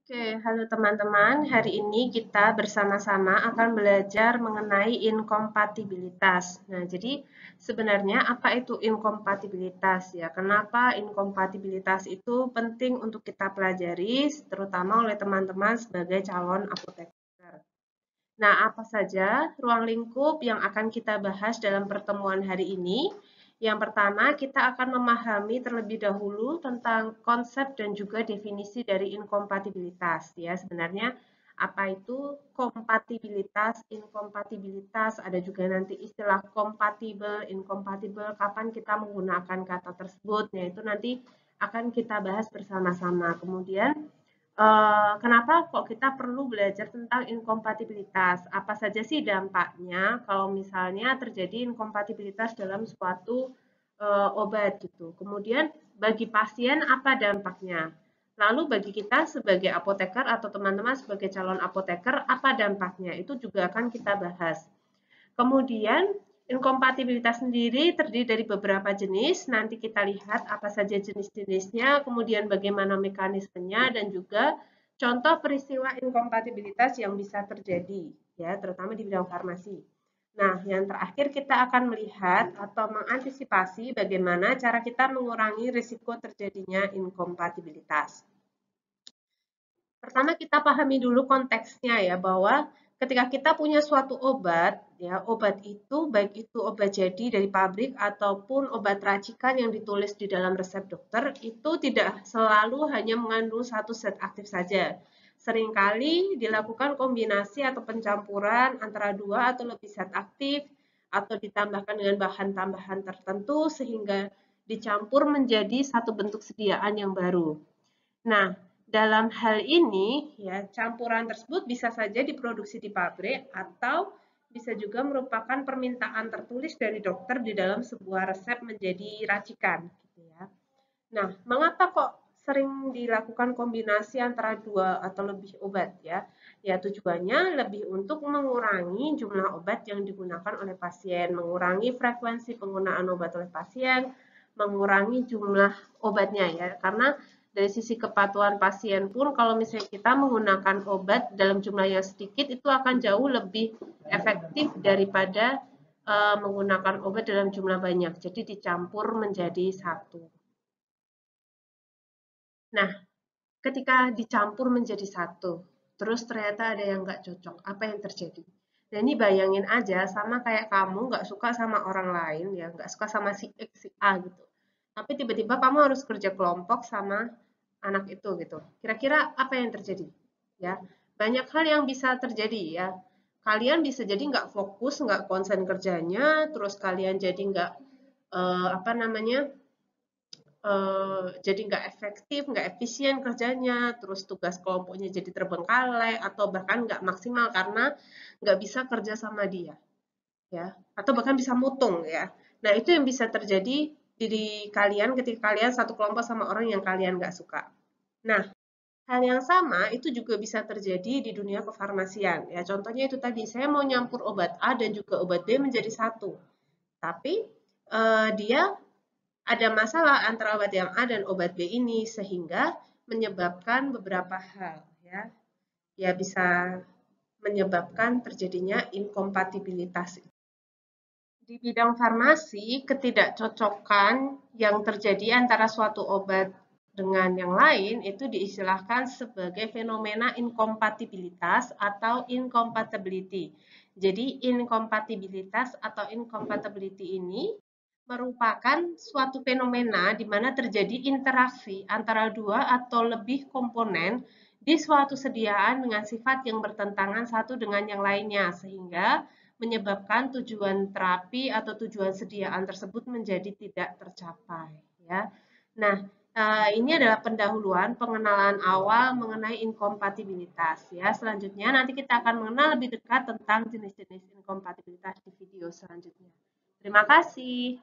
Oke, halo teman-teman. Hari ini kita bersama-sama akan belajar mengenai inkompatibilitas. Nah, jadi sebenarnya apa itu inkompatibilitas ya? Kenapa inkompatibilitas itu penting untuk kita pelajari, terutama oleh teman-teman sebagai calon apoteker. Nah, apa saja ruang lingkup yang akan kita bahas dalam pertemuan hari ini? Yang pertama, kita akan memahami terlebih dahulu tentang konsep dan juga definisi dari inkompatibilitas. Ya, sebenarnya apa itu kompatibilitas, inkompatibilitas, ada juga nanti istilah compatible, incompatible, kapan kita menggunakan kata tersebut. Nah, itu nanti akan kita bahas bersama-sama. Kemudian kenapa kok kita perlu belajar tentang inkompatibilitas? Apa saja sih dampaknya kalau misalnya terjadi inkompatibilitas dalam suatu obat gitu. Kemudian bagi pasien apa dampaknya? Lalu bagi kita sebagai apoteker atau teman-teman sebagai calon apoteker apa dampaknya? Itu juga akan kita bahas. Kemudian inkompatibilitas sendiri terdiri dari beberapa jenis. Nanti kita lihat apa saja jenis-jenisnya, kemudian bagaimana mekanismenya dan juga contoh peristiwa inkompatibilitas yang bisa terjadi, ya, terutama di bidang farmasi. Nah, yang terakhir kita akan melihat atau mengantisipasi bagaimana cara kita mengurangi risiko terjadinya inkompatibilitas. Pertama kita pahami dulu konteksnya ya, bahwa ketika kita punya suatu obat, ya obat itu baik itu obat jadi dari pabrik ataupun obat racikan yang ditulis di dalam resep dokter, itu tidak selalu hanya mengandung satu zat aktif saja. Seringkali dilakukan kombinasi atau pencampuran antara dua atau lebih zat aktif atau ditambahkan dengan bahan tambahan tertentu sehingga dicampur menjadi satu bentuk sediaan yang baru. Nah, dalam hal ini, ya, campuran tersebut bisa saja diproduksi di pabrik atau bisa juga merupakan permintaan tertulis dari dokter di dalam sebuah resep menjadi racikan, gitu ya. Nah, mengapa kok sering dilakukan kombinasi antara dua atau lebih obat ya? Ya, tujuannya lebih untuk mengurangi jumlah obat yang digunakan oleh pasien, mengurangi frekuensi penggunaan obat oleh pasien, mengurangi jumlah obatnya ya. Karena dari sisi kepatuhan pasien pun kalau misalnya kita menggunakan obat dalam jumlah yang sedikit itu akan jauh lebih efektif daripada menggunakan obat dalam jumlah banyak. Jadi dicampur menjadi satu. Nah, ketika dicampur menjadi satu, terus ternyata ada yang nggak cocok, apa yang terjadi? Nah, ini bayangin aja sama kayak kamu nggak suka sama orang lain, ya nggak suka sama si X, si A gitu. Tapi tiba-tiba kamu harus kerja kelompok sama anak itu gitu. Kira-kira apa yang terjadi? Ya, banyak hal yang bisa terjadi ya. Kalian bisa jadi nggak fokus, nggak konsen kerjanya, terus kalian jadi nggak apa namanya jadi nggak efektif, nggak efisien kerjanya, terus tugas kelompoknya jadi terbengkalai atau bahkan nggak maksimal karena nggak bisa kerja sama dia, ya, atau bahkan bisa mutung ya. Nah itu yang bisa terjadi di kalian ketika kalian satu kelompok sama orang yang kalian nggak suka. Nah, hal yang sama itu juga bisa terjadi di dunia kefarmasian. Ya, contohnya itu tadi, saya mau nyampur obat A dan juga obat B menjadi satu. Tapi dia ada masalah antara obat yang A dan obat B ini sehingga menyebabkan beberapa hal ya. Ya bisa menyebabkan terjadinya inkompatibilitas. Di bidang farmasi, ketidakcocokan yang terjadi antara suatu obat dengan yang lain itu diistilahkan sebagai fenomena inkompatibilitas atau incompatibility. Jadi inkompatibilitas atau incompatibility ini merupakan suatu fenomena di mana terjadi interaksi antara dua atau lebih komponen di suatu sediaan dengan sifat yang bertentangan satu dengan yang lainnya, sehingga menyebabkan tujuan terapi atau tujuan sediaan tersebut menjadi tidak tercapai. Ya. Nah, ini adalah pendahuluan pengenalan awal mengenai inkompatibilitas. Ya. Selanjutnya nanti kita akan mengenal lebih dekat tentang jenis-jenis inkompatibilitas di video selanjutnya. Terima kasih.